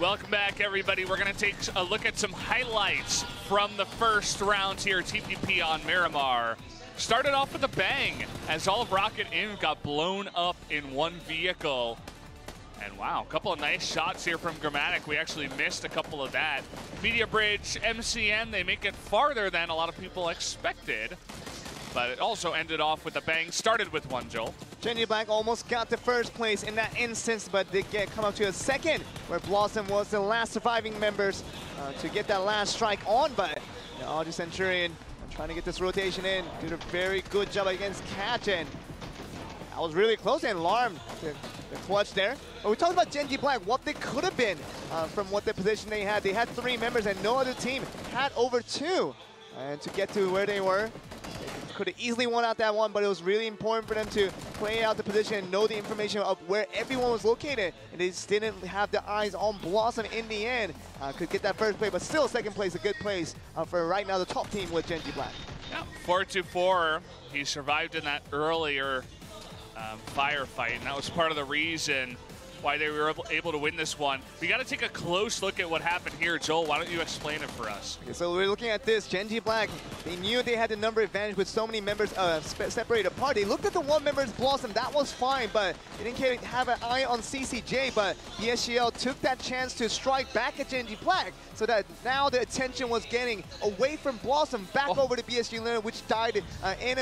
Welcome back, everybody. We're going to take a look at some highlights from the first round here, TPP on Miramar. Started off with a bang as all of Rocket Inv got blown up in one vehicle. And wow, a couple of nice shots here from Grammatic. We actually missed a couple of that. Media Bridge, MCN, they make it farther than a lot of people expected. But it also ended off with a bang. Started with one, Joel. Gen G Black almost got the first place in that instance, but did come up to a second, where Blossom was the last surviving members to get that last strike on. But Audrey Centurion trying to get this rotation in. Did a very good job against Catch, and that was really close, and Alarm, the clutch there. But we talked about Gen G Black, what they could have been from what the position they had. They had 3 members, and no other team had over 2. And to get to where they were, could have easily won out that one, but it was really important for them to play out the position and know the information of where everyone was located, and they just didn't have the eyes on Blossom in the end. Could get that first place, but still second place, a good place for right now the top team with Gen G Black. Yeah, 4-4. He survived in that earlier firefight, and that was part of the reason why they were able to win this one. We got to take a close look at what happened here. Joel, why don't you explain it for us? Okay, so we're looking at this. Gen G Black, they knew they had the number advantage with so many members separated apart. They looked at the one member's Blossom. That was fine, but they didn't have an eye on CCJ. But BSGL took that chance to strike back at Gen G Black, so that now the attention was getting away from Blossom back over to BSG Luna, which died in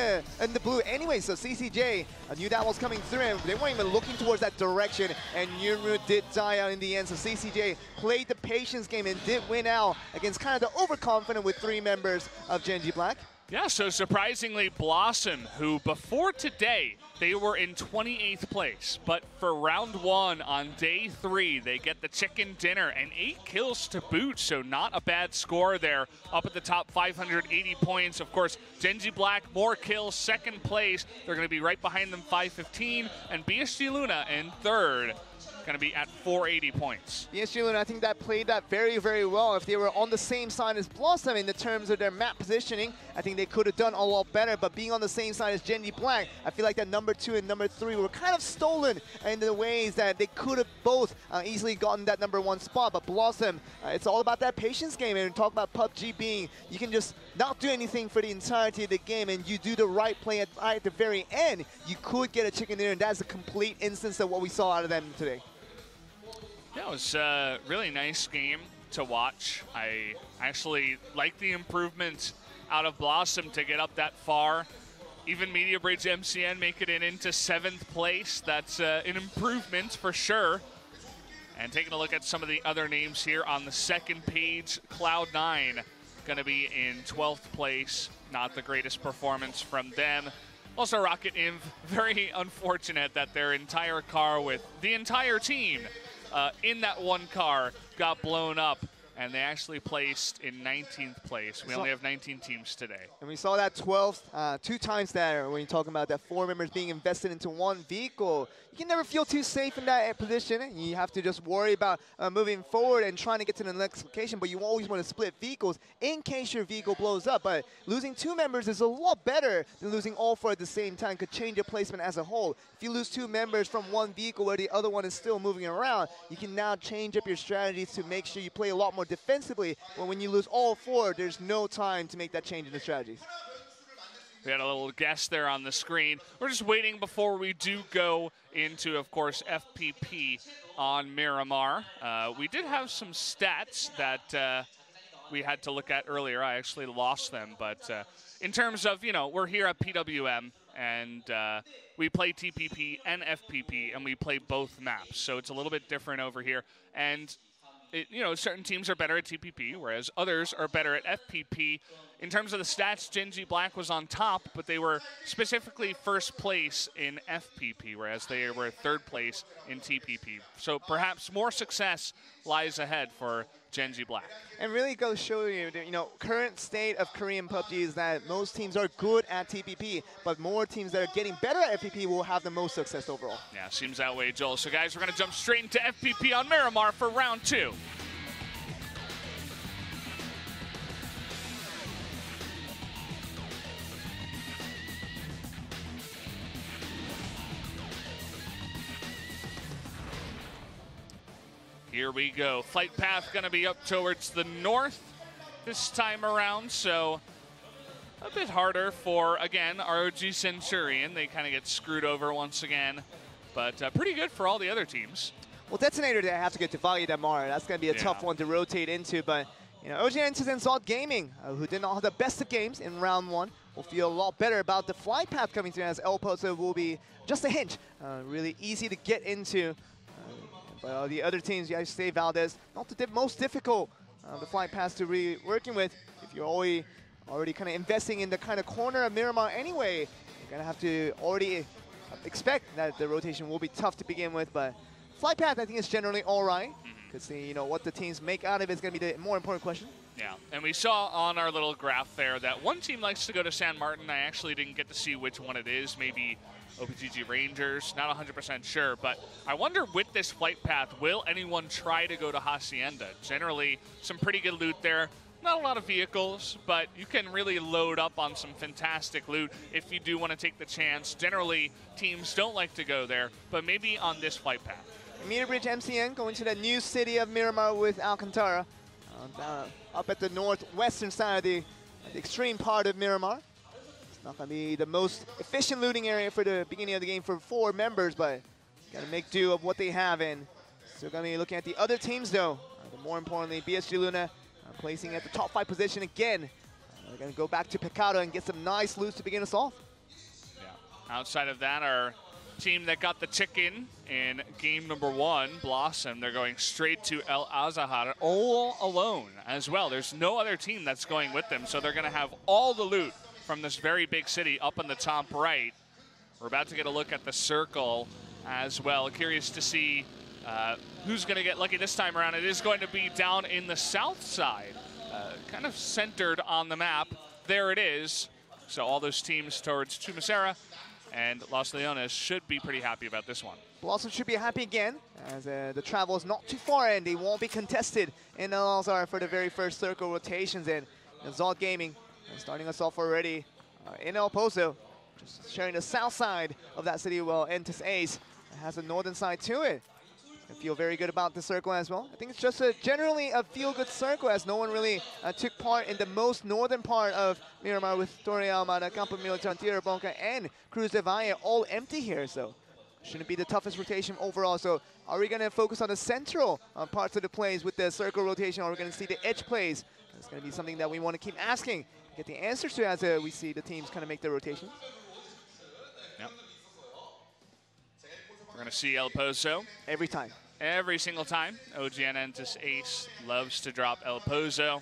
the blue anyway. So CCJ knew that was coming through, and they weren't even looking towards that direction. And Yunru did die out in the end, so CCJ played the patience game and did win out against kind of the overconfident with 3 members of Gen G Black. Yeah, so surprisingly, Blossom, who before today, they were in 28th place. But for round 1 on day 3, they get the chicken dinner and 8 kills to boot. So not a bad score there. Up at the top, 580 points. Of course, Gen G Black, more kills, second place. They're going to be right behind them, 515. And BSG Luna in third, going to be at 480 points. BSG Luna, I think that played that very, very well. If they were on the same side as Blossom in the terms of their map positioning, I think they could have done a lot better. But being on the same side as Gen G Black, I feel like that number 2 and number 3 were kind of stolen in the ways that they could have both easily gotten that number 1 spot. But Blossom, it's all about that patience game. And we talk about PUBG being, you can just not do anything for the entirety of the game, and you do the right play at the very end, you could get a chicken dinner, and that's a complete instance of what we saw out of them today. Yeah, it was a really nice game to watch. I actually like the improvement out of Blossom to get up that far. Even Media Bridge MCN make it into 7th place. That's an improvement for sure. And taking a look at some of the other names here on the second page, Cloud9 going to be in 12th place. Not the greatest performance from them. Also, Rocket Inv, very unfortunate that their entire car with the entire team in that one car got blown up, and they actually placed in 19th place. We only have 19 teams today. And we saw that 12th 2 times there when you're talking about that 4 members being invested into one vehicle. You can never feel too safe in that position. You have to just worry about moving forward and trying to get to the next location, but you always want to split vehicles in case your vehicle blows up. But losing 2 members is a lot better than losing all 4 at the same time. Could change your placement as a whole. If you lose 2 members from one vehicle where the other one is still moving around, you can now change up your strategies to make sure you play a lot more defensively. But when you lose all 4, there's no time to make that change in the strategies. We had a little guess there on the screen. We're just waiting before we do go into, of course, FPP on Miramar. We did have some stats that we had to look at earlier. I actually lost them. But in terms of, we're here at PWM, and we play TPP and FPP, and we play both maps. So it's a little bit different over here. And certain teams are better at TPP, whereas others are better at FPP. In terms of the stats, Gen G Black was on top, but they were specifically first place in FPP, whereas they were 3rd place in TPP. So perhaps more success lies ahead for Gen G Black. And really goes to show you, current state of Korean PUBG is that most teams are good at TPP, but more teams that are getting better at FPP will have the most success overall. Yeah, seems that way, Joel. So guys, we're going to jump straight into FPP on Miramar for round 2. Here we go. Flight path going to be up towards the north this time around, so a bit harder for, again, ROG Centurion. They kind of get screwed over once again, but pretty good for all the other teams. Well, Detonator, they have to get to Value Damar. That's going to be a tough one to rotate into, but you know, OG Entis and Zod Gaming, who did not have the best of games in round 1, will feel a lot better about the flight path coming through, as El Pozo will be just a hint. Really easy to get into. But the other teams, you guys say Valdez, not the most difficult the flight paths to be working with. If you're already kind of investing in the kind of corner of Miramar anyway, you're going to have to already expect that the rotation will be tough to begin with. But flight path, I think, is generally all right. Because you know what the teams make out of it is going to be the more important question. Yeah, and we saw on our little graph there that one team likes to go to San Martin. I actually didn't get to see which one it is. Maybe OPGG Rangers, not 100% sure, but I wonder with this flight path, will anyone try to go to Hacienda? Generally, some pretty good loot there. Not a lot of vehicles, but you can really load up on some fantastic loot if you do want to take the chance. Generally, teams don't like to go there, but maybe on this flight path. Meter Bridge MCN going to the new city of Miramar with Alcantara. Up at the northwestern side of the extreme part of Miramar. Not going to be the most efficient looting area for the beginning of the game for 4 members, but got to make do of what they have. And still going to be looking at the other teams, though. But more importantly, BSG Luna placing at the top 5 position again. We're going to go back to Pecado and get some nice loot to begin us off. Yeah. Outside of that, our team that got the chicken in game number 1, Blossom, they're going straight to El Azahar all alone as well. There's no other team that's going with them, so they're going to have all the loot from this very big city up in the top right. We're about to get a look at the circle as well. Curious to see who's going to get lucky this time around. It is going to be down in the south side, kind of centered on the map. There it is. So all those teams towards Chumacera and Los Leones should be pretty happy about this one. Blossom should be happy again, as the travel is not too far and they won't be contested in El Azahar for the very first circle rotations. And Zod Gaming starting us off already in El Pozo, just sharing the south side of that city, while Entis Ace has a northern side to it. I feel very good about the circle as well. I think it's just generally a feel-good circle, as no one really took part in the most northern part of Miramar, with Torre Almada, Campo Militar, Tierra Blanca, and Cruz de Valle all empty here. So shouldn't be the toughest rotation overall. So are we going to focus on the central parts of the plays with the circle rotation, or are we going to see the edge plays? It's going to be something that we want to keep asking, get the answers to, as we see the teams kind of make their rotations. Yep. We're going to see El Pozo. Every time. Every single time. OGN Entis Ace loves to drop El Pozo.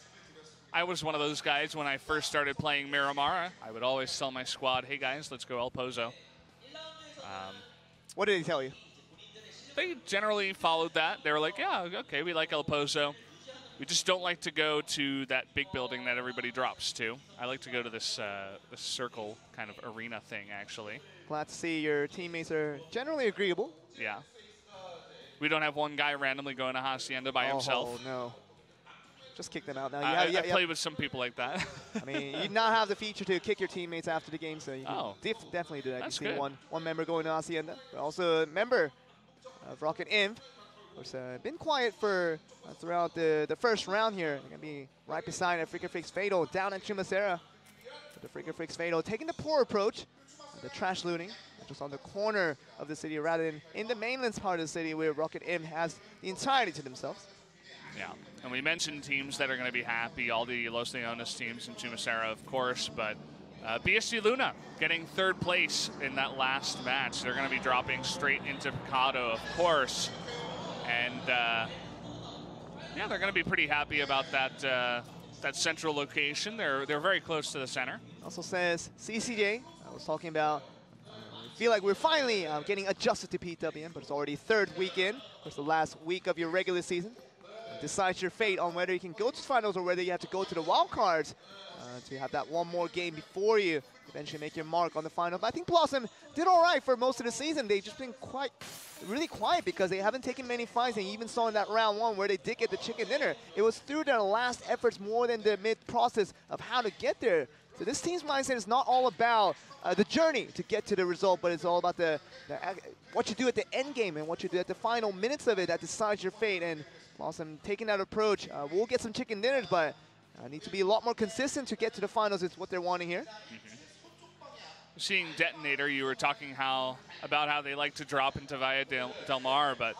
I was one of those guys when I first started playing Miramar. I would always tell my squad, hey guys, let's go El Pozo. What did he tell you? They generally followed that. They were like, yeah, okay, we like El Pozo. We just don't like to go to that big building that everybody drops to. I like to go to this this circle kind of arena thing, actually. Glad to see your teammates are generally agreeable. Yeah. We don't have one guy randomly going to Hacienda by himself. Oh, no. Just kick them out now. I played with some people like that. I mean, you not have the feature to kick your teammates after the game, so you can definitely do that. That's you see good. one member going to Hacienda, but also a member of Rocket Imp, who's been quiet for throughout the first round here. They're going to be right beside a Freaker Freaks Fatal down at Chumacera. The Freaker Freaks Fatal taking the poor approach, the trash looting, just on the corner of the city rather than in the mainland part of the city, where Rocket Imp has the entirety to themselves. Yeah, and we mentioned teams that are going to be happy, all the Los Leones teams in Chumacera, of course, but BSG Luna getting 3rd place in that last match. They're going to be dropping straight into Pecado, of course, and yeah, they're going to be pretty happy about that that central location. They're very close to the center. Also says CCJ, I was talking about, feel like we're finally getting adjusted to PWM, but it's already 3rd weekend. Of course, the last week of your regular season decides your fate on whether you can go to finals or whether you have to go to the wild cards to have that one more game before you eventually make your mark on the final. But I think Blossom did all right for most of the season. They've just been really quiet because they haven't taken many fights, and you even saw in that round 1 where they did get the chicken dinner. It was through their last efforts more than the mid-process of how to get there. So this team's mindset is not all about the journey to get to the result, but it's all about what you do at the end game and what you do at the final minutes of it that decides your fate. And Blossom taking that approach, we'll get some chicken dinners, but need to be a lot more consistent to get to the finals. It's what they're wanting here. Seeing Detonator, you were talking about how they like to drop into Valle Del Mar, but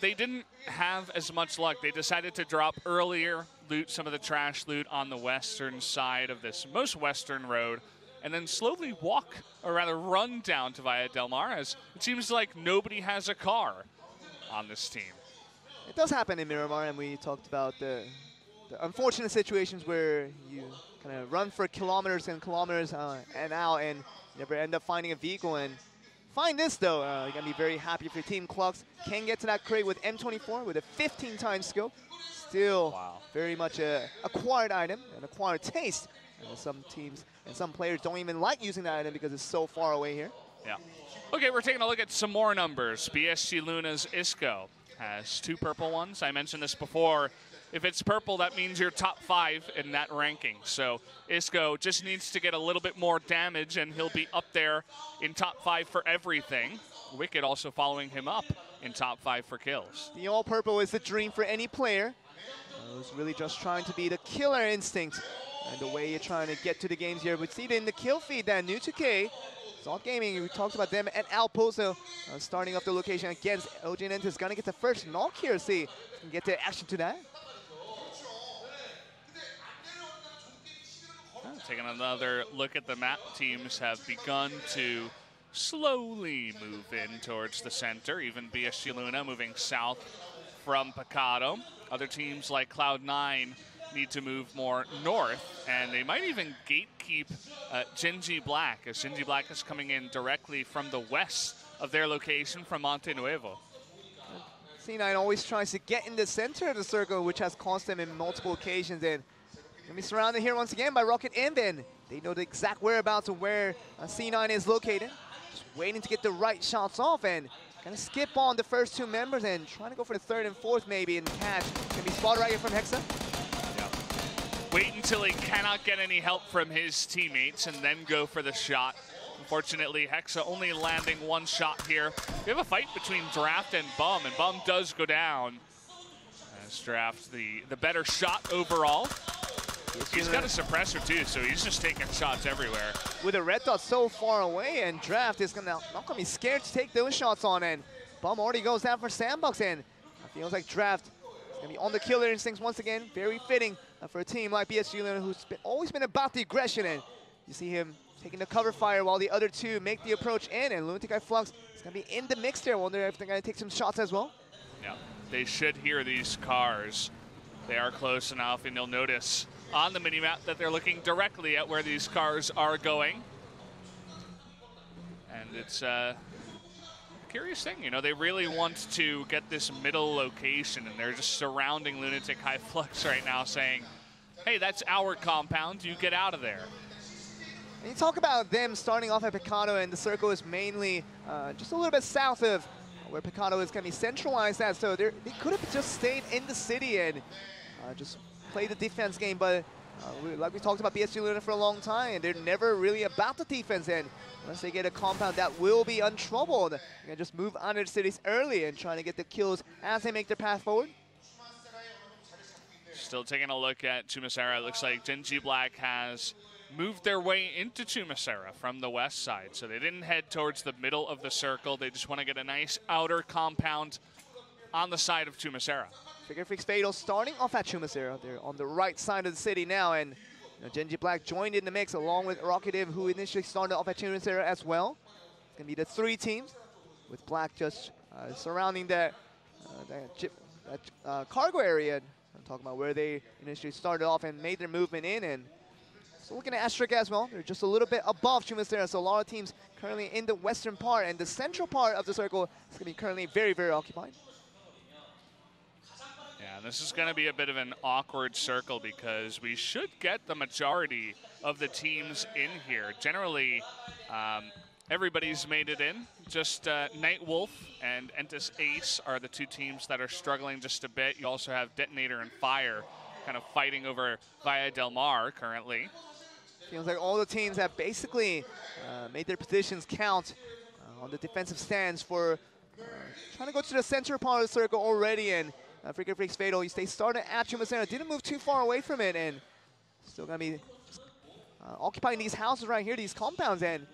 they didn't have as much luck. They decided to drop earlier, loot some of the trash loot on the western side of this most western road, and then slowly walk, or rather run down to Valle Del Mar, as it seems like nobody has a car on this team. It does happen in Miramar, and we talked about the unfortunate situations where you kind of run for kilometers and kilometers and out and never end up finding a vehicle. And find this though, you're going to be very happy if your team Clux can get to that crate with M24 with a 15 times scope. Still very much a acquired item, an acquired taste. And some teams and some players don't even like using that item because it's so far away here. Yeah. Okay, we're taking a look at some more numbers. BSG Luna's Isco has 2 purple ones. I mentioned this before. If it's purple, that means you're top 5 in that ranking. So Isco just needs to get a little bit more damage, and he'll be up there in top 5 for everything. Wicked also following him up in top 5 for kills. The all purple is the dream for any player. It's really just trying to be the killer instinct. And the way you're trying to get to the games here. We see it in the kill feed that New 2K, Salt Gaming, we talked about them at Alpozo starting off the location against OG Nentes. Gonna get the first knock here. See if we can get the action to that. Taking another look at the map, teams have begun to slowly move in towards the center. Even BSG Luna moving south from Picado. Other teams like Cloud9 need to move more north, and they might even gatekeep Genji Black, as Genji Black is coming in directly from the west of their location from Monte Nuevo. C9 always tries to get in the center of the circle, which has cost them in multiple occasions. And gonna be surrounded here once again by Rocket and Vin. They know the exact whereabouts of where C9 is located. Just waiting to get the right shots off and gonna skip on the first 2 members and trying to go for the 3rd and 4th maybe and catch. Gonna be spotted right here from Hexa. Wait until he cannot get any help from his teammates and then go for the shot. Unfortunately, Hexa only landing 1 shot here. We have a fight between Draft and Bum, and Bum does go down. As Draft, the better shot overall. He's got a suppressor too, so he's just taking shots everywhere. With a red dot so far away, and Draft is not gonna be scared to take those shots on, and Bum already goes down for Sandbox, and it feels like Draft is gonna be on the killer instincts once again. Very fitting for a team like BSG Luna, who's always been about the aggression, and you see him taking the cover fire while the other 2 make the approach in, and Lunatic Flux is gonna be in the mix there. I wonder if they're gonna take some shots as well. Yeah, they should hear these cars. They are close enough, and you'll notice on the minimap that they're looking directly at where these cars are going. And it's a curious thing, you know, they really want to get this middle location, and they're just surrounding Lunatic High Flux right now saying, hey, that's our compound, you get out of there. And you talk about them starting off at Picado, and the circle is mainly just a little bit south of where Picado is going to be centralized at, so they could have just stayed in the city and just play the defense game, but like we talked about BSG Luna for a long time, and they're never really about the defense, and once they get a compound that will be untroubled, they're going to just move out of the cities early and trying to get the kills as they make their path forward. Still taking a look at Chumasera, it looks like Genji Black has moved their way into Chumasera from the west side, so they didn't head towards the middle of the circle, they just want to get a nice outer compound on the side of Chumasera. Figure Freaks Fatal starting off at Chumasera. They're on the right side of the city now, and Genji Black joined in the mix along with Rocketive, who initially started off at Chumasera as well. It's going to be the 3 teams, with Black just surrounding that cargo area. I'm talking about where they initially started off and made their movement in, and so looking at Asterisk as well. They're just a little bit above Chumasera, so a lot of teams currently in the western part, and the central part of the circle is going to be currently very, very occupied. Yeah, this is going to be a bit of an awkward circle because we should get the majority of the teams in here. Generally, everybody's made it in. Just Nightwolf and Entis Ace are the 2 teams that are struggling just a bit. You also have Detonator and Fire kind of fighting over Valle Del Mar currently. Feels like all the teams have basically made their positions count on the defensive stands for trying to go to the center part of the circle already. And Freaker Freaks Fatal, they started at Chuma Center, didn't move too far away from it, and still gonna be occupying these houses right here, these compounds, and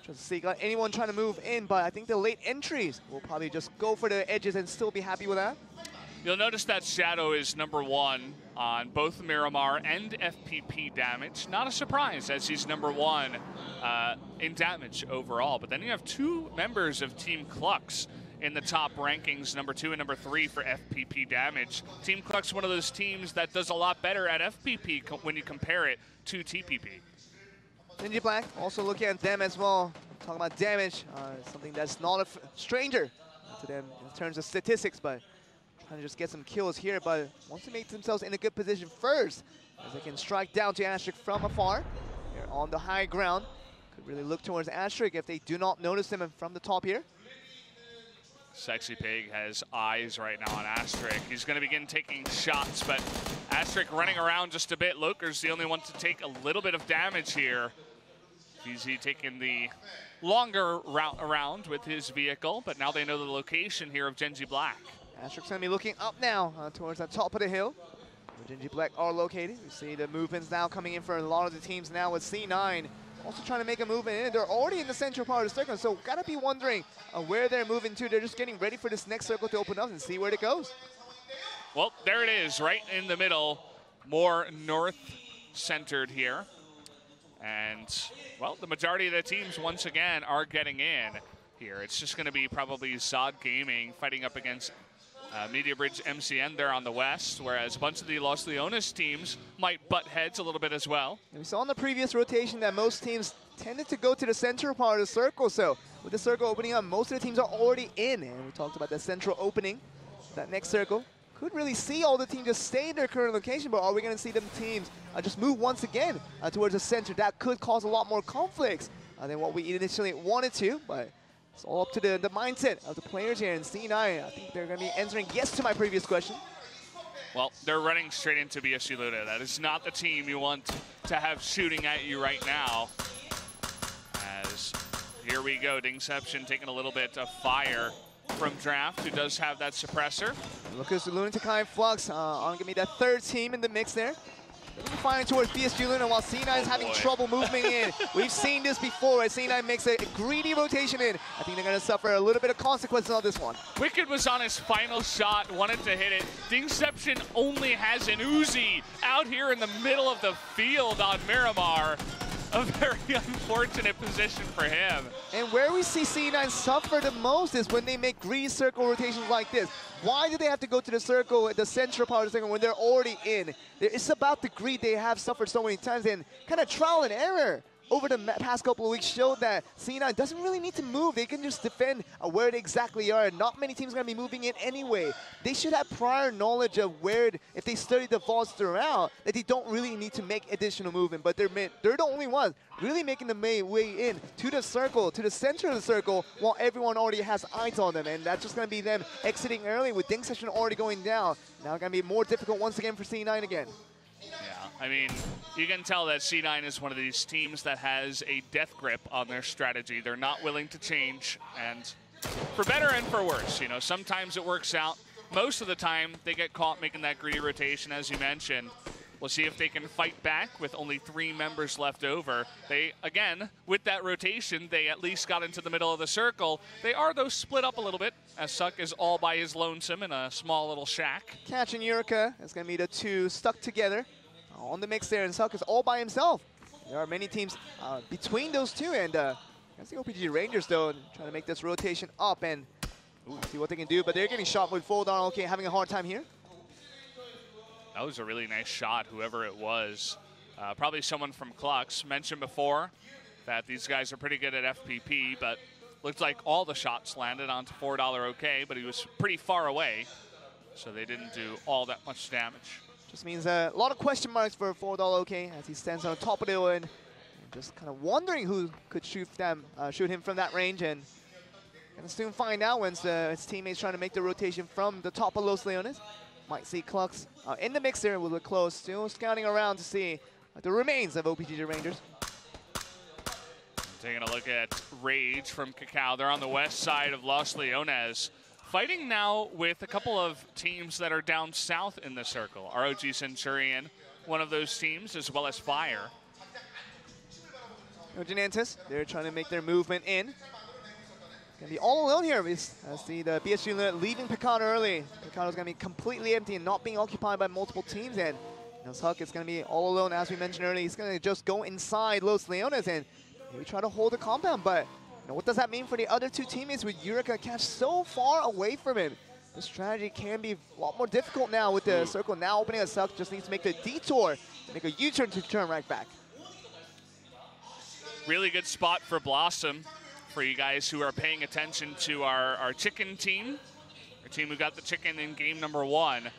just to see got anyone trying to move in. But I think the late entries will probably just go for the edges and still be happy with that. You'll notice that Shadow is #1 on both Miramar and FPP damage. Not a surprise, as he's #1 in damage overall. But then you have 2 members of Team Clux in the top rankings, #2 and #3 for FPP damage. Team Clux, one of those teams that does a lot better at FPP when you compare it to TPP. Ninja Black also looking at them as well. Talking about damage, something that's not a stranger to them in terms of statistics, but trying to just get some kills here, but wants to make themselves in a good position first, as they can strike down to Asterisk from afar. They're on the high ground. Could really look towards Asterisk if they do not notice them from the top here. Sexy Pig has eyes right now on Asterisk. He's going to begin taking shots, but Asterisk running around just a bit. Loker's the only one to take a little bit of damage here. Easy taking the longer route around with his vehicle, but now they know the location here of Genji Black. Asterisk's going to be looking up now towards the top of the hill, where Genji Black are located. You see the movements now coming in for a lot of the teams now, with C9 also trying to make a movement in. They're already in the central part of the circle, so gotta be wondering where they're moving to. They're just getting ready for this next circle to open up and see where it goes. Well, there it is, right in the middle, more north-centered here. And, well, the majority of the teams, once again, are getting in here. It's just going to be probably Zod Gaming fighting up against Media Bridge MCN there on the west, whereas a bunch of the Los Leones teams might butt heads a little bit as well. And we saw in the previous rotation that most teams tended to go to the central part of the circle, so with the circle opening up, most of the teams are already in, and we talked about the central opening. That next circle could really see all the teams just stay in their current location, but are we going to see them teams just move once again towards the center? That could cause a lot more conflicts than what we initially wanted to, but it's all up to the mindset of the players here. And C9, I think they're going to be answering yes to my previous question. Well, they're running straight into BSG Luna. That is not the team you want to have shooting at you right now. As here we go, Dingception taking a little bit of fire from Draft, who does have that suppressor. Lucas Lunatic and Flux are going to be that third team in the mix there. Firing towards BSG Luna while C9 is having trouble moving in. We've seen this before as C9 makes a greedy rotation in. I think they're going to suffer a little bit of consequences on this one. Wicked was on his final shot, wanted to hit it. Dingception only has an Uzi out here in the middle of the field on Miramar. A very unfortunate position for him. And where we see C9 suffer the most is when they make greedy circle rotations like this. Why do they have to go to the circle, the central part of the circle, when they're already in? It's about the greed they have suffered so many times, and kind of trial and error over the past couple of weeks showed that C9 doesn't really need to move. They can just defend where they exactly are. Not many teams are going to be moving in anyway. They should have prior knowledge of where, if they study the vaults throughout, that they don't really need to make additional movement. But they're the only ones really making the way in to the circle, to the center of the circle, while everyone already has eyes on them. And that's just going to be them exiting early with Dingception already going down. Now it's going to be more difficult once again for C9 again. Yeah, I mean, you can tell that C9 is one of these teams that has a death grip on their strategy. They're not willing to change, and for better and for worse. You know, sometimes it works out. Most of the time, they get caught making that greedy rotation, as you mentioned. We'll see if they can fight back with only 3 members left over. They, again, with that rotation, they at least got into the middle of the circle. They are, though, split up a little bit, as Suck is all by his lonesome in a small little shack. Catch and Yurika is going to be the two stuck together on the mix there, and Suck is all by himself. There are many teams between those two, and that's the OPG Rangers, though, trying to make this rotation up and see what they can do, but they're getting shot with full down. Okay, having a hard time here. That was a really nice shot, whoever it was. Probably someone from Clux. Mentioned before that these guys are pretty good at FPP, but looked like all the shots landed onto $4 OK, but he was pretty far away, so they didn't do all that much damage. Just means a lot of question marks for $4 OK as he stands on top of the hill and just kind of wondering who could shoot him from that range, and gonna soon find out once his teammates trying to make the rotation from the top of Los Leones. Might see Clux in the mix there with the close, still scouting around to see the remains of OPGG Rangers. Taking a look at Rage from Cacao. They're on the west side of Los Leones. Fighting now with a couple of teams that are down south in the circle. ROG Centurion, one of those teams, as well as Fire. Genantis, they're trying to make their movement in. Gonna be all alone here. I see the BSG leaving Picard early. Picard is gonna be completely empty and not being occupied by multiple teams. And Huck is gonna be all alone, as we mentioned earlier. He's gonna just go inside Los Leones and maybe try to hold the compound. But what does that mean for the other two teammates with Yurika Cash so far away from him? The strategy can be a lot more difficult now with the circle now opening us up. Just needs to make the detour, make a U-turn to turn right back. Really good spot for Blossom. For you guys who are paying attention to our chicken team, our team who got the chicken in game number 1.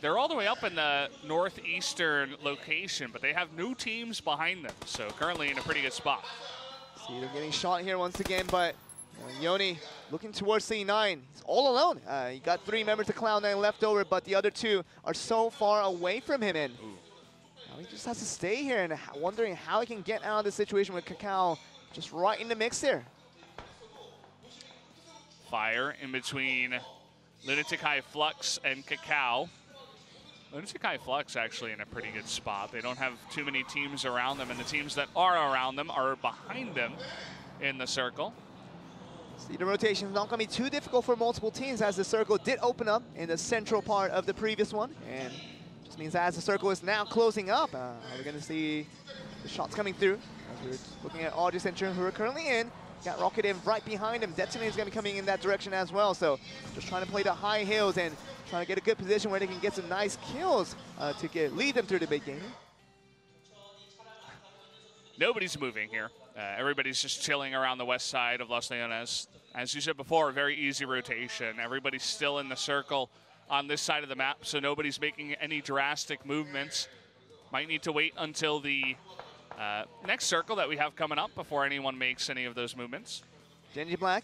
They're all the way up in the northeastern location, but they have new teams behind them. So currently in a pretty good spot. See, they're getting shot here once again, but Yoni looking towards C9. He's all alone. He got 3 members of Cloud9 left over, but the other 2 are so far away from him. And now he just has to stay here and wondering how he can get out of the situation with Cacao just right in the mix there. Fire in between Lunatic High Flux and Cacao. Lunatic High Flux actually in a pretty good spot. They don't have too many teams around them, and the teams that are around them are behind them in the circle. See, the rotation is not going to be too difficult for multiple teams, as the circle did open up in the central part of the previous one. And just means that as the circle is now closing up, we're going to see the shots coming through. As we're looking at ROG Centurion, who are currently in. Got Rocket in right behind him. Detonator is going to be coming in that direction as well. So just trying to play the high hills and trying to get a good position where they can get some nice kills to lead them through the big game. Nobody's moving here. Everybody's just chilling around the west side of Los Leones. As you said before, a very easy rotation. Everybody's still in the circle on this side of the map, so nobody's making any drastic movements. Might need to wait until the next circle that we have coming up before anyone makes any of those movements. Genji Black,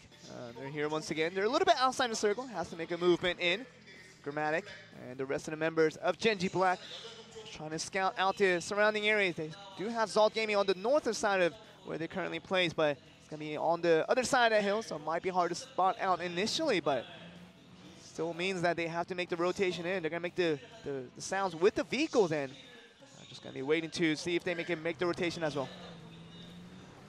they're here once again. They're a little bit outside the circle, has to make a movement in. Grammatic and the rest of the members of Genji Black trying to scout out the surrounding areas. They do have Zalt Gaming on the northern side of where they currently plays, but it's going to be on the other side of that hill, so it might be hard to spot out initially, but still means that they have to make the rotation in. They're going to make the sounds with the vehicles, and just going to be waiting to see if they can make the rotation as well.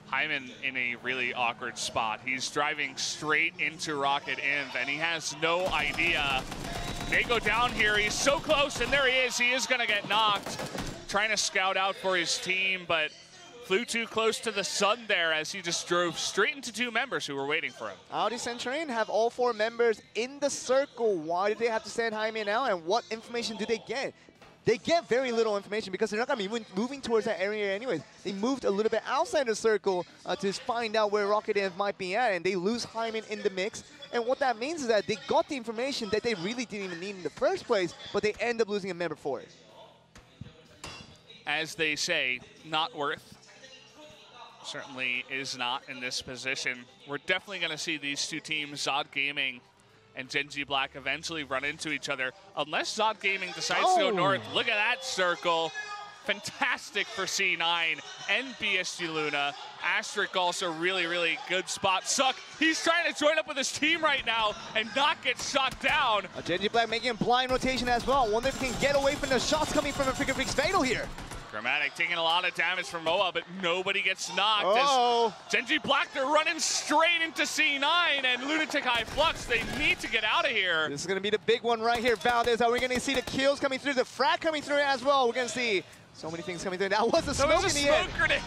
Hyman in a really awkward spot. He's driving straight into Rocket Inv, and he has no idea. They go down here. He's so close, and there he is. He is going to get knocked. Trying to scout out for his team, but flew too close to the sun there as he just drove straight into 2 members who were waiting for him. ROG Centurion have all 4 members in the circle. Why did they have to send Hyman out, and what information do they get? They get very little information because they're not going to be moving towards that area anyways. They moved a little bit outside the circle to find out where Rocket Inv might be at, and they lose Hyman in the mix. And what that means is that they got the information that they really didn't even need in the first place, but they end up losing a member for it. As they say, not worth. Certainly is not in this position. We're definitely going to see these 2 teams, Zod Gaming and Genji Black, eventually run into each other, unless Zod Gaming decides to go north. Look at that circle. Fantastic for C9 and BSG Luna. Asterisk also really, really good spot. Suck, he's trying to join up with his team right now and not get shot down. Genji Black making a blind rotation as well. Wonder if he can get away from the shots coming from a Figure Freaks Fatal here. Grammatic taking a lot of damage from Moa, but nobody gets knocked. As Genji Black, they're running straight into C9, and Lunatic High Flux, they need to get out of here. This is going to be the big one right here, Valdez. We're going to see the kills coming through, the frag coming through as well. We're going to see so many things coming through. That was a smoke in the end. Grenade.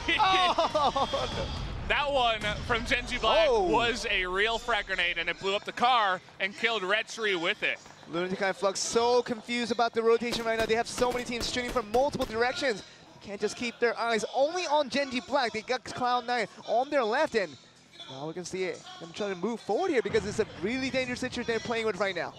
That one from Genji Black was a real frag grenade, and it blew up the car and killed Retri with it. Lunatic High Flux so confused about the rotation right now. They have so many teams shooting from multiple directions. Can't just keep their eyes only on Genji Black. They got Cloud9 on their left, and now we can see it. I'm trying to move forward here because it's a really dangerous situation they're playing with right now.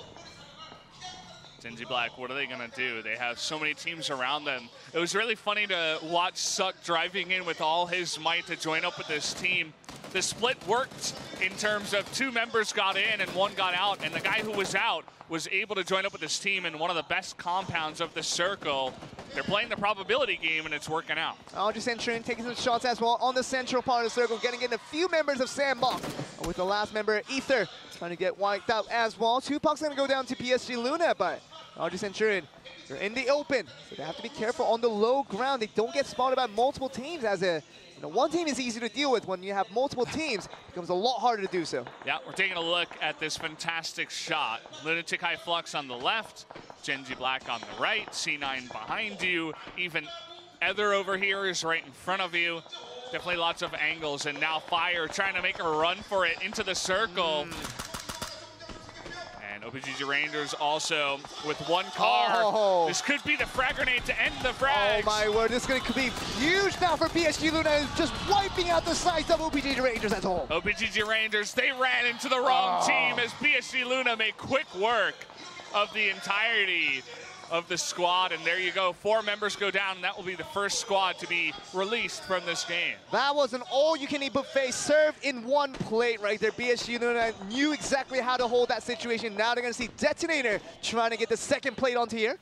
Genji Black, what are they going to do? They have so many teams around them. It was really funny to watch Suck driving in with all his might to join up with this team. the split worked in terms of 2 members got in and 1 got out, and the guy who was out was able to join up with his team in one of the best compounds of the circle. They're playing the probability game, and it's working out. Audrey Centurion taking some shots as well on the central part of the circle, getting in a few members of Sandbox. With the last member, Ether, trying to get wiped out as well. 2 pucks going to go down to PSG Luna, but Audrey Centurion, they're in the open, so they have to be careful on the low ground. They don't get spotted by multiple teams, as one team is easy to deal with. When you have multiple teams, it becomes a lot harder to do so. Yeah, we're taking a look at this fantastic shot. Lunatic High Flux on the left, Genji Black on the right, C9 behind you, even Ether over here is right in front of you. Definitely lots of angles, and now Fire trying to make a run for it into the circle. And OPGG Rangers also with 1 car. Oh. This could be the frag grenade to end the frags. Oh my word, this could be huge now for PSG Luna, just wiping out the sides of OPGG Rangers as a whole. OPGG Rangers, they ran into the wrong team as PSG Luna made quick work of the entirety of the squad, and there you go. 4 members go down, and that will be the first squad to be released from this game. That was an all-you-can-eat buffet served in 1 plate right there. PSG Luna knew exactly how to hold that situation. Now they're going to see Detonator trying to get the 2nd plate onto here.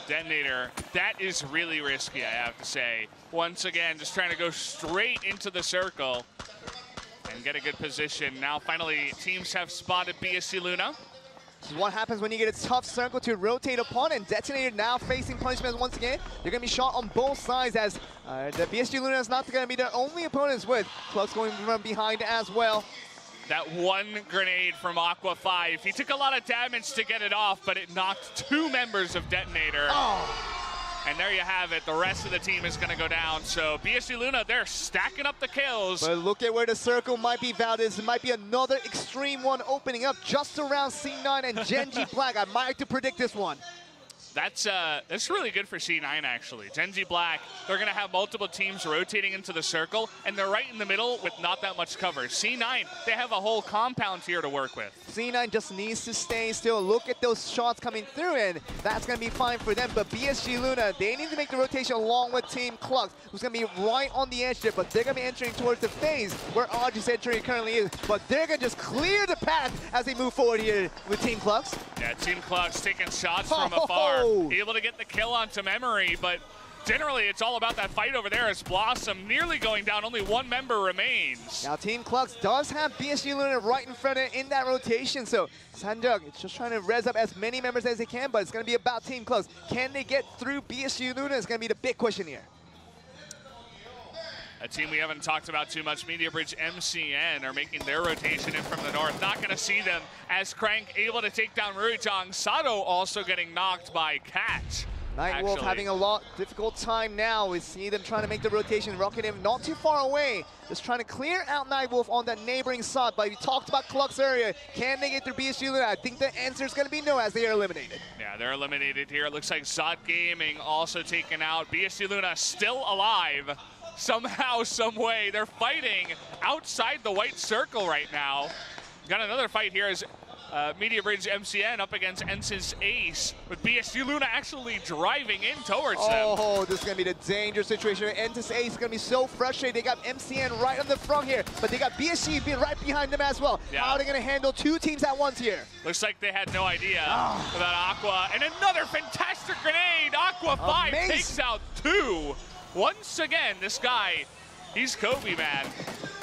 Detonator, that is really risky, I have to say. Once again, just trying to go straight into the circle and get a good position. Now, finally, teams have spotted PSG Luna. This is what happens when you get a tough circle to rotate upon, and Detonator now facing punishment once again. They're going to be shot on both sides, as the PSG Luna is not going to be their only opponents, with Clux going from behind as well. That 1 grenade from Aqua 5. He took a lot of damage to get it off, but it knocked 2 members of Detonator. Oh. And there you have it. The rest of the team is going to go down. So PSG Luna, they're stacking up the kills. But look at where the circle might be, Valdez. It might be another extreme one opening up just around C9 and Genji Black. I might have to predict this one. That's really good for C9, actually. Genji Black, they're going to have multiple teams rotating into the circle, and they're right in the middle with not that much cover. C9, they have a whole compound here to work with. C9 just needs to stay still. Look at those shots coming through, and that's going to be fine for them. But PSG Luna, they need to make the rotation along with Team Clux, who's going to be right on the edge there, but they're going to be entering towards the phase where Audrey Centurion currently is. But they're going to just clear the path as they move forward here with Team Clux. Yeah, Team Clux taking shots from afar. Able to get the kill onto Memory, but generally it's all about that fight over there as Blossom nearly going down. Only 1 member remains. Now Team Clux does have PSG Luna right in front of it in that rotation, so Sanjug is just trying to res up as many members as they can, but it's going to be about Team Clux. Can they get through PSG Luna is going to be the big question here. A team we haven't talked about too much, Media Bridge MCN, are making their rotation in from the north. Not going to see them as Crank able to take down Ruijang. Sato also getting knocked by Catch. Nightwolf having a difficult time now. We see them trying to make the rotation. Rocket him not too far away. Just trying to clear out Nightwolf on that neighboring side. But we talked about Clux earlier. Can they get through PSG Luna? I think the answer is going to be no, as they are eliminated. Yeah, they're eliminated here. It looks like Zod Gaming also taken out. PSG Luna still alive. Somehow, some way, they're fighting outside the white circle right now. Got another fight here as Media Bridge MCN up against Ensis Ace, with PSG Luna actually driving in towards them. Oh, this is going to be the dangerous situation. Ensis Ace is going to be so frustrated. They got MCN right on the front here, but they got PSG being right behind them as well. Yeah. How are they going to handle 2 teams at once here? Looks like they had no idea about Aqua. And another fantastic grenade. Aqua 5 takes out 2. Once again, this guy, he's Kobe, man.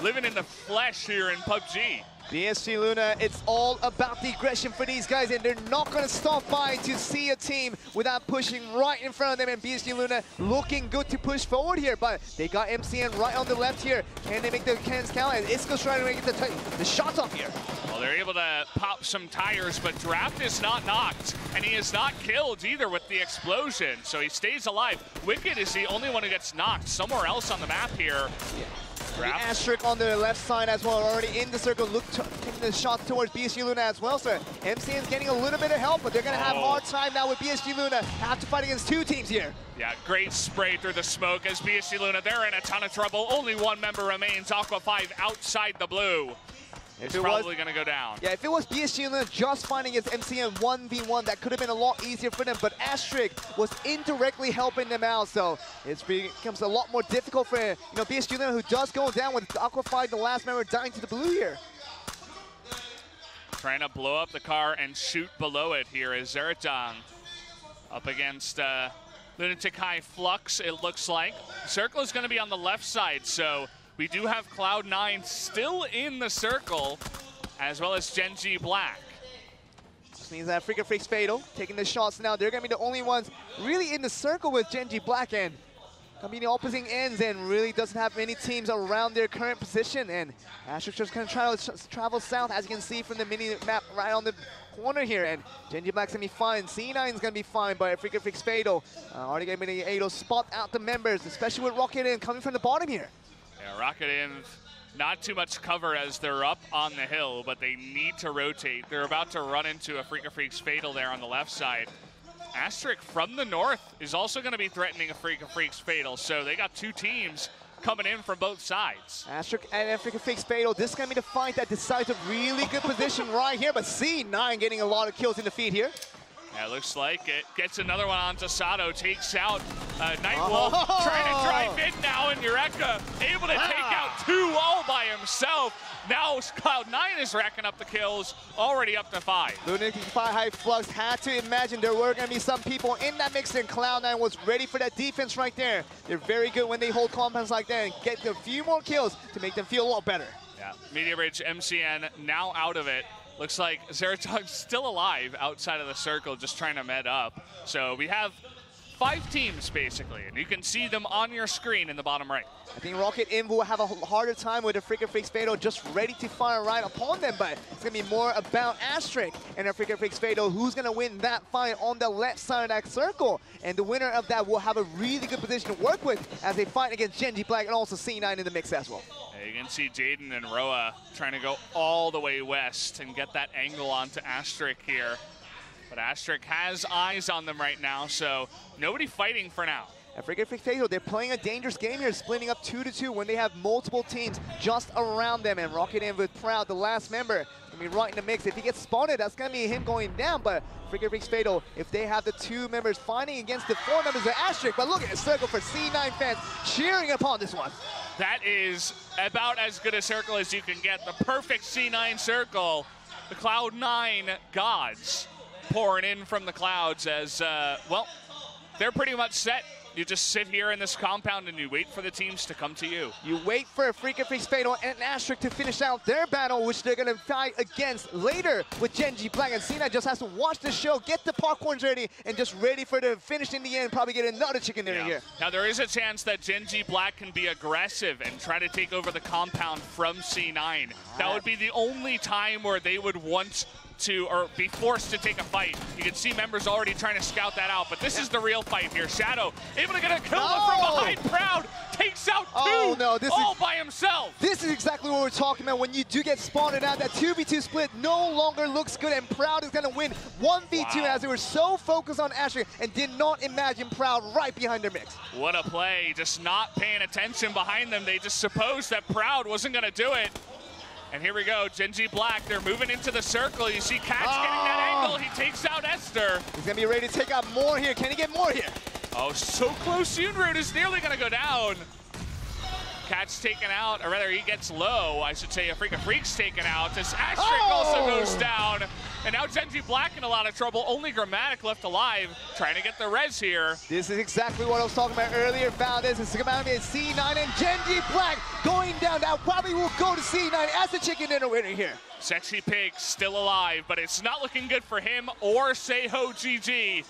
Living in the flesh here in PUBG. PSG Luna, it's all about the aggression for these guys, and they're not going to stop by to see a team without pushing right in front of them. And PSG Luna looking good to push forward here, but they got MCN right on the left here. Can they make the cannons count? And Isco's trying to make the shots off here. Well, they're able to pop some tires, but Draft is not knocked, and he is not killed either with the explosion, so he stays alive. Wicked is the only one who gets knocked somewhere else on the map here. Yeah. The asterisk on the left side as well, already in the circle, taking the shot towards PSG Luna as well. So MCN's getting a little bit of help, but they're going to have a hard time now with PSG Luna. Have to fight against 2 teams here. Yeah, great spray through the smoke as PSG Luna, they're in a ton of trouble. Only 1 member remains, Aqua 5 outside the blue. It's probably going to go down. Yeah, if it was BSG just fighting against MCN 1v1, that could have been a lot easier for them, but Asterisk was indirectly helping them out, so it becomes a lot more difficult for BSG who does go down with Aquafied, the last member, dying to the blue here. Trying to blow up the car and shoot below it here is Zeratong up against Lunatic High Flux, it looks like. Circle is going to be on the left side, so we do have Cloud9 still in the circle, as well as Genji Black. This means that Freaks Fatal taking the shots now. They're going to be the only ones really in the circle with Genji Black, and going to be the opposing ends, and really doesn't have many teams around their current position. And Asterisk just going to try to travel south, as you can see from the mini map right on the corner here. And Genji Black's going to be fine. C9 is going to be fine, but Freaks Fatal already going to be able to spot out the members, especially with Rocket In coming from the bottom here. Yeah, Rocket In, not too much cover as they're up on the hill, but they need to rotate. They're about to run into a Freaks Fatal there on the left side. Asterisk from the north is also going to be threatening a Freaks Fatal, so they got two teams coming in from both sides. Asterisk and Freaks Fatal, this is going to be the fight that decides a really good position right here, but C9 getting a lot of kills in the feed here. Yeah, it looks like it gets another one on Tasato, takes out Nightwolf, trying to drive in now, and Eureka able to take out 2 all by himself. Now Cloud9 is racking up the kills, already up to 5. Lunatic High Flux had to imagine there were going to be some people in that mix, and Cloud9 was ready for that defense right there. They're very good when they hold compounds like that and get a few more kills to make them feel a lot better. Yeah, Media Bridge, MCN now out of it. Looks like Zeratog's still alive outside of the circle, just trying to med up. So we have 5 teams, basically, and you can see them on your screen in the bottom right. I think Rocket In will have a harder time with the Freaks Fatal just ready to fire right upon them, but it's going to be more about Asterisk and the Freaks Fatal who's going to win that fight on the left side of that circle. And the winner of that will have a really good position to work with as they fight against Genji Black and also C9 in the mix as well. Yeah, you can see Jaden and Roa trying to go all the way west and get that angle onto Asterisk here. But Asterisk has eyes on them right now, so nobody fighting for now. And Freaks Fatal, they're playing a dangerous game here, splitting up 2-2 when they have multiple teams just around them. And Rocket In with Proud, the last member, going to be right in the mix. If he gets spotted, that's going to be him going down. But Freaks Fatal, if they have the 2 members fighting against the 4 members of Asterisk, but look at the circle for C9 fans cheering upon this one. That is about as good a circle as you can get. The perfect C9 circle. The Cloud9 gods pouring in from the clouds as, well, they're pretty much set. You just sit here in this compound and you wait for the teams to come to you. You wait for a Freaks Fatal and Asterisk to finish out their battle, which they're going to fight against later with Genji Black. And Cena just has to watch the show, get the popcorns ready, and just ready for the finish in the end, probably get another chicken dinner here. Now, there is a chance that Genji Black can be aggressive and try to take over the compound from C9. That would be the only time where they would want to, or be forced to take a fight. You can see members already trying to scout that out, but this is the real fight here. Shadow able to get a kill from behind. Proud takes out 2 all by himself. This is exactly what we're talking about. When you do get spotted out, that 2v2 split no longer looks good, and Proud is going to win 1v2 as they were so focused on Asterisk and did not imagine Proud right behind their mix. What a play, just not paying attention behind them. They just supposed that Proud wasn't going to do it. And here we go, Genji Black, they're moving into the circle. You see Catch getting that angle, he takes out Esther. He's gonna be ready to take out more here. Can he get more here? Oh, so close, Yoonroot is nearly gonna go down. Catch taken out, or rather he gets low, I should say. A Freak's taken out as Asterisk also goes down. And now Genji Black in a lot of trouble. Only Grammatic left alive, trying to get the res here. This is exactly what I was talking about earlier. Found this. It's going to be C9 and Genji Black going down. That probably will go to C9 as the chicken dinner winner here. Sexy Pig still alive, but it's not looking good for him or Seiho GG.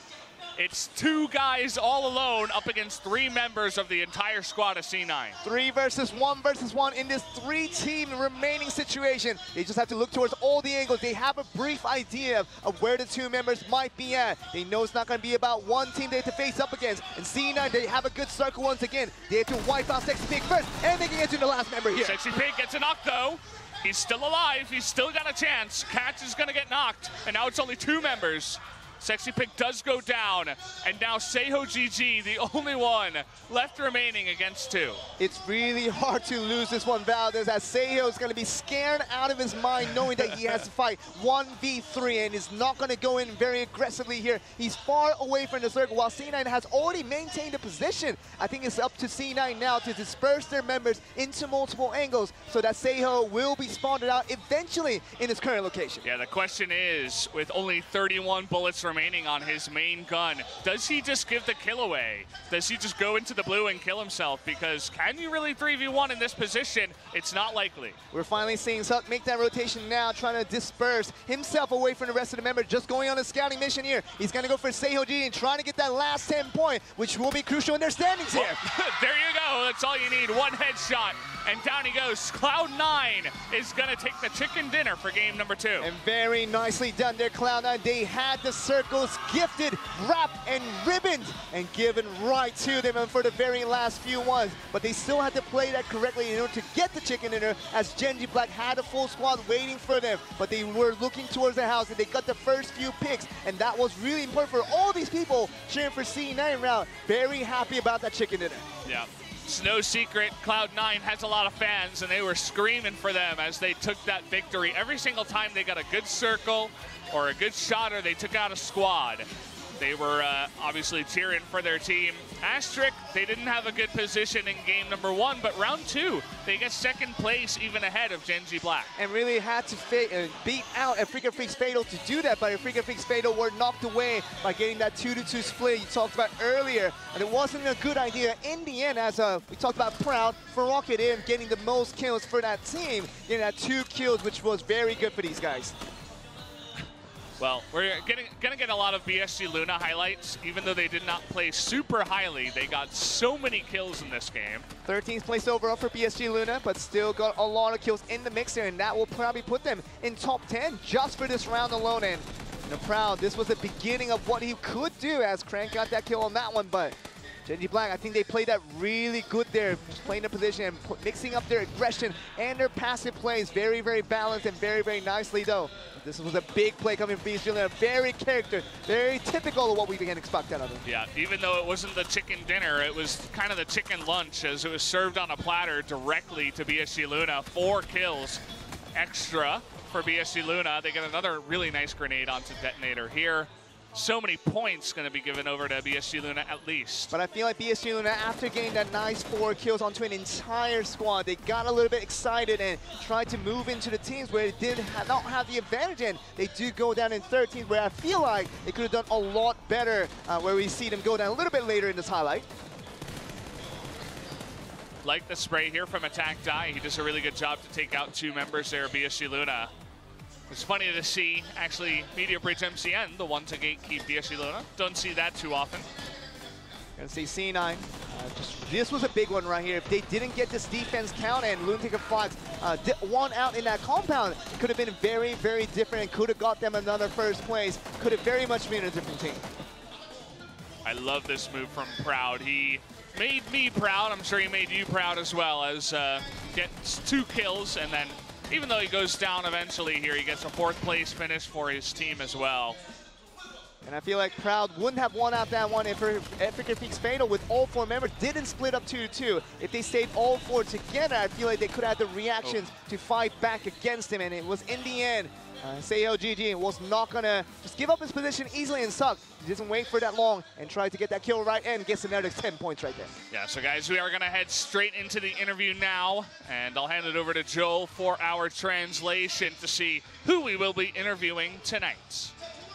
It's 2 guys all alone up against 3 members of the entire squad of C9. 3 versus 1 in this 3-team remaining situation. They just have to look towards all the angles. They have a brief idea of where the 2 members might be at. They know it's not going to be about one team they have to face up against. And C9, they have a good circle once again. They have to wipe out Sexy Pig first, and they can get to the last member here. Sexy Pig gets a knock though. He's still alive. He's still got a chance. Catch is going to get knocked, and now it's only 2 members. Sexy Pick does go down, and now Seiho GG, the only one left remaining against 2. It's really hard to lose this one, Valdez, as Seiho is going to be scared out of his mind knowing that he has to fight 1v3 and is not going to go in very aggressively here. He's far away from the circle while C9 has already maintained a position. I think it's up to C9 now to disperse their members into multiple angles so that Seiho will be spawned out eventually in his current location. Yeah, the question is, with only 31 bullets remaining on his main gun, does he just give the kill away? Does he just go into the blue and kill himself? Because can you really 3v1 in this position? It's not likely. We're finally seeing Suck make that rotation now, trying to disperse himself away from the rest of the members, just going on a scouting mission here. He's going to go for Seiho G and trying to get that last 10 point, which will be crucial in their standings here. There you go. That's all you need. One headshot. And down he goes. Cloud9 is going to take the chicken dinner for game number 2. And very nicely done there, Cloud9. They had the circles gifted, wrapped, and ribboned, and given right to them for the very last few ones. But they still had to play that correctly in order to get the chicken dinner, as Genji Black had a full squad waiting for them. But they were looking towards the house, and they got the first few picks. And that was really important for all these people cheering for C9 round. Very happy about that chicken dinner. Yeah. It's no secret, Cloud9 has a lot of fans, and they were screaming for them as they took that victory. Every single time they got a good circle or a good shot or they took out a squad, they were obviously cheering for their team. Asterisk, they didn't have a good position in game number 1, but round 2, they get second place even ahead of Genji Black. And really had to beat out Afrika Freaks Fatal to do that, but Afrika Freaks Fatal were knocked away by getting that 2-2 split you talked about earlier. And it wasn't a good idea in the end, as we talked about Proud, for Rocket in getting the most kills for that team, getting that 2 kills, which was very good for these guys. Well, we're gonna get a lot of BSG Luna highlights, even though they did not play super highly. They got so many kills in this game. 13th place overall for BSG Luna, but still got a lot of kills in the mixer, and that will probably put them in top 10 just for this round alone. And Proud, this was the beginning of what he could do, as Crank got that kill on that one, but Genji Black, I think they played that really good there, just playing the position and mixing up their aggression and their passive plays. Very, very balanced and very, very nicely, though. This was a big play coming from BSG Luna, very very typical of what we can expect out of them. Yeah, even though it wasn't the chicken dinner, it was kind of the chicken lunch, as it was served on a platter directly to BSG Luna. 4 kills extra for BSG Luna. They get another really nice grenade onto Detonator here. So many points going to be given over to BSG Luna at least. But I feel like BSG Luna, after getting that nice 4 kills onto an entire squad, they got a little bit excited and tried to move into the teams where they did not have the advantage, and they do go down in 13th, where I feel like they could have done a lot better, where we see them go down a little bit later in this highlight. Like the spray here from Attack Die. He does a really good job to take out 2 members there, BSG Luna. It's funny to see, actually, Media Bridge MCN, the one to gatekeep BSG Luna. Don't see that too often. Gonna see C9. This was a big one right here. If they didn't get this defense count and Lunatic and Fox won out in that compound, it could have been very, very different and could have got them another first place. Could have very much been a different team. I love this move from Proud. He made me proud. I'm sure he made you proud as well, as gets 2 kills, and then even though he goes down eventually here, he gets a 4th place finish for his team as well. And I feel like Proud wouldn't have won out that one if Afrika Freaks Fatal with all 4 members didn't split up 2-2. If they stayed all 4 together, I feel like they could have had the reactions to fight back against him. And it was in the end, Seiho GG was not gonna just give up his position easily and suck. He doesn't wait for that long and tried to get that kill right and gets another 10 points right there. Yeah, so guys, we are gonna head straight into the interview now, and I'll hand it over to Joel for our translation to see who we will be interviewing tonight.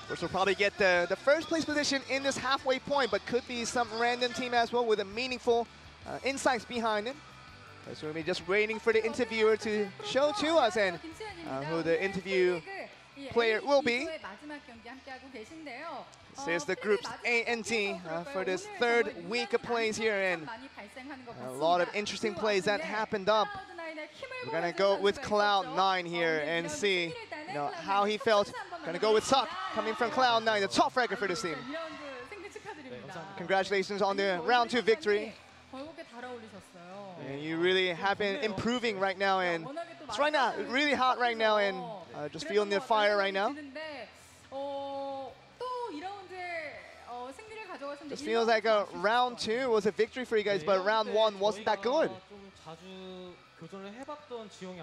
Which will probably get the first place position in this halfway point, but could be some random team as well with a meaningful insights behind it. So we'll be just waiting for the interviewer to show to us and who the interview player will be. This is the groups A and D for this 3rd week of plays here, and a lot of interesting plays that happened up. We're gonna go with Cloud9 here and see how he felt. Gonna go with Suck, coming from Cloud9, the top fragger for this team. Congratulations on the round 2 victory. And you really have been improving right now, and it's right now really hot right now, and just feeling the fire right now. Just feels like round 2 was a victory for you guys, but round 1 wasn't that good.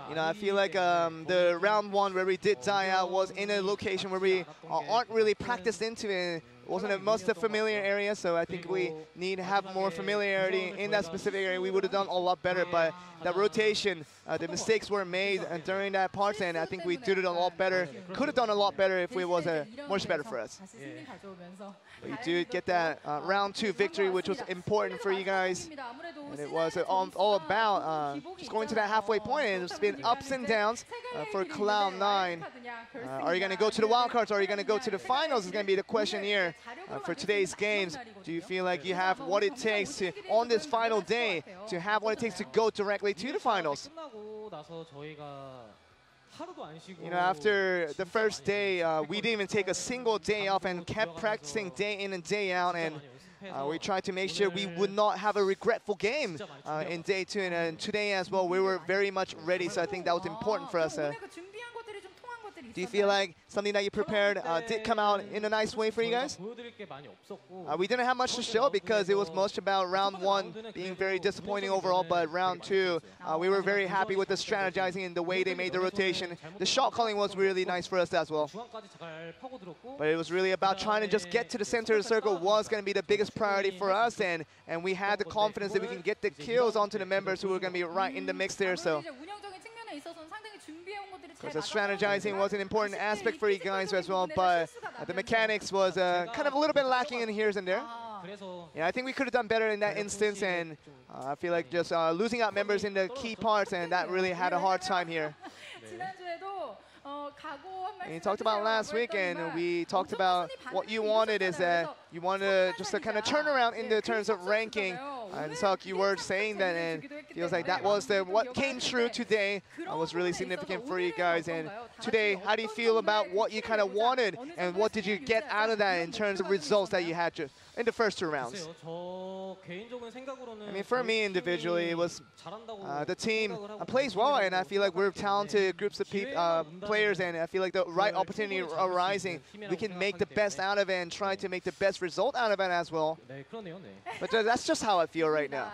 You know, I feel like the round 1 where we did die out was in a location where we aren't really practiced into it. It wasn't a most familiar area, so I think we need to have more familiarity in that specific area. We would have done a lot better, but that rotation, the mistakes were made during that part, and I think we did it a lot better. Could have done a lot better if it was much better for us. But you did get that round 2 victory, which was important for you guys. And it was all about just going to that halfway point, and it's been ups and downs for Cloud9. Are you going to go to the wildcards, or are you going to go to the finals is going to be the question here for today's games. Do you feel like you have what it takes to, on this final day, to have what it takes to go directly to the finals? You know, after the first day, we didn't even take a single day off and kept practicing day in and day out, and we tried to make sure we would not have a regretful game in day 2, and today as well, we were very much ready, so I think that was important for us. Do you feel like something that you prepared did come out in a nice way for you guys? We didn't have much to show because it was most about round 1 being very disappointing overall, but round 2, we were very happy with the strategizing and the way they made the rotation. The shot calling was really nice for us as well. But it was really about trying to just get to the center of the circle was going to be the biggest priority for us, and we had the confidence that we can get the kills onto the members who were going to be right in the mix there. So because the strategizing was an important aspect for you guys as well, but the mechanics was kind of a little bit lacking in here and there. Yeah, I think we could have done better in that instance, and I feel like just losing out members in the key parts, and that really had a hard time here. And you talked about last week, and we talked about what you wanted is that you wanted just a kind of turnaround in the terms of ranking. And so you were saying that, and it feels like that was what came true today. Was really significant for you guys. And today, how do you feel about what you kind of wanted, and what did you get out of that in terms of results that you had in the first 2 rounds? I mean, for me individually, it was the team plays well, and I feel like we're talented groups of players, and I feel like the right opportunity arising, we can make the best out of it and try to make the best result out of it as well. But that's just how I feel right now.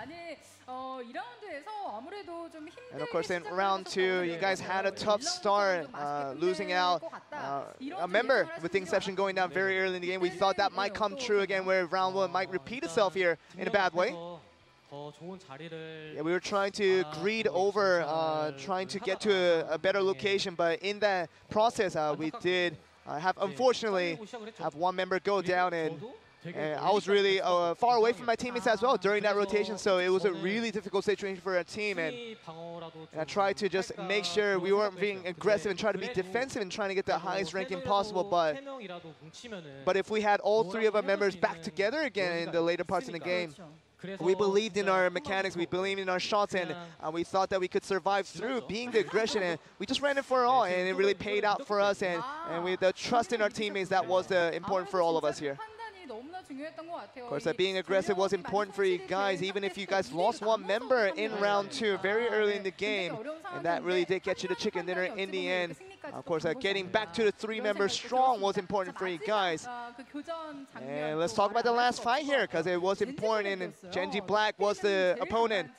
And of course, in round 2, you guys had a tough start, losing out a member with the Inception going down very early in the game. We thought that might come true again, where round 1 might repeat itself here in a bad way. Yeah, we were trying to greed over, trying to get to a better location, but in that process, we did unfortunately have one member go down, and I was really far away from my teammates as well during that rotation, so it was a really difficult situation for our team, and I tried to just make sure we weren't being aggressive and try to be defensive and trying to get the highest ranking possible, but if we had all 3 of our members back together again in the later parts of the game, we believed in our mechanics, we believed in our shots, and we thought that we could survive through being the aggression, and we just ran it for all, and it really paid out for us, and with the trust in our teammates, that was important for all of us here. Of course, being aggressive was important for you guys, even if you guys lost 1 member in round 2 very early in the game, and that really did get you the chicken dinner in the end. Of course, getting back to the 3 members strong was important for you guys. And let's talk about the last fight here, because it was important, and Genji Black was the opponent.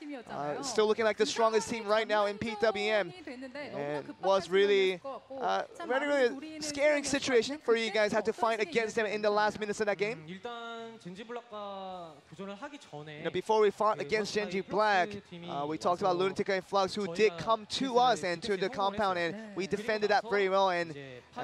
Still looking like the strongest team right now in PWM. And was really really scary situation for you guys. Had to fight against them in the last minutes of that game. Before we fought against Genji Black, we talked about Lunatic and Flux, who did come to us and to the compound, and we defended that very well, and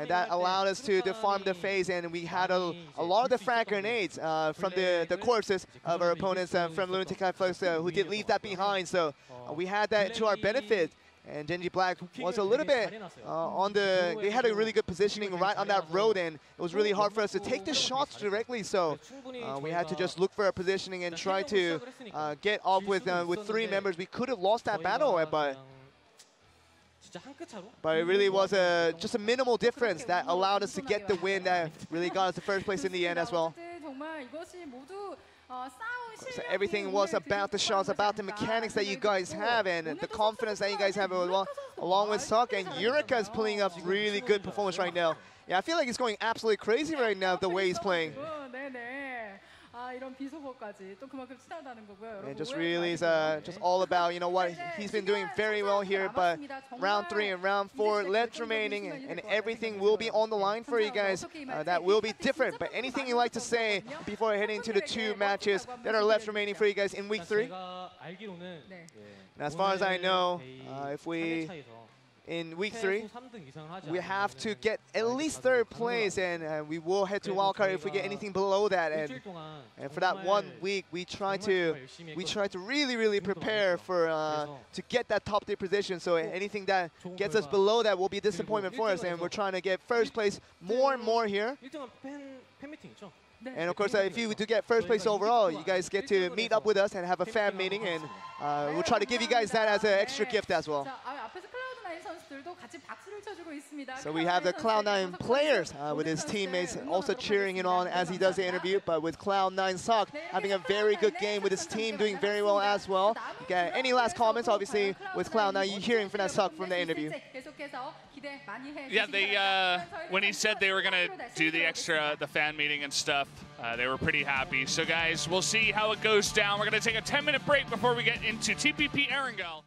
that allowed us to farm the phase, and we had a lot of the frag grenades from the corpses of our opponents from Lunatic and Flux, who did leave that behind, so we had that to our benefit. And Genji Black was a little bit they had a really good positioning right on that road, and it was really hard for us to take the shots directly, so we had to just look for our positioning and try to get off with 3 members. We could have lost that battle, but it really was just a minimal difference that allowed us to get the win that really got us the first place in the end as well. So everything was about the shots, about the mechanics that you guys have, and the confidence that you guys have along with Sok, and Yurika is pulling up really good performance right now. Yeah, I feel like he's going absolutely crazy right now the way he's playing. 이런 비속어까지 또 그만큼 친하다는 거고요. And just really is just all about, you know, what he's been doing very well here. But round 3 and round 4 left remaining, and everything will be on the line for you guys. That will be different. But anything you like to say before heading to the 2 matches that are left remaining for you guys in week 3? And as far as I know, if we in week 3, we have to get at least 3rd place, and we will head to wildcard if we get anything below that. And for that 1 week, we try to really prepare for to get that top 3 position. So anything that gets us below that will be a disappointment for us, and we're trying to get 1st place more and more here. And of course, if you do get 1st place overall, you guys get to meet up with us and have a fan meeting, and we'll try to give you guys that as an extra gift as well. So we have the Cloud9 players with his teammates also cheering him on as he does the interview, but with Cloud9 Sok having a very good game with his team doing very well as well. Okay, any last comments, obviously, with Cloud9, you're hearing from that Sok from the interview? Yeah, they when he said they were going to do the fan meeting and stuff, they were pretty happy. So guys, we'll see how it goes down. We're going to take a 10-minute break before we get into TPP Erangel.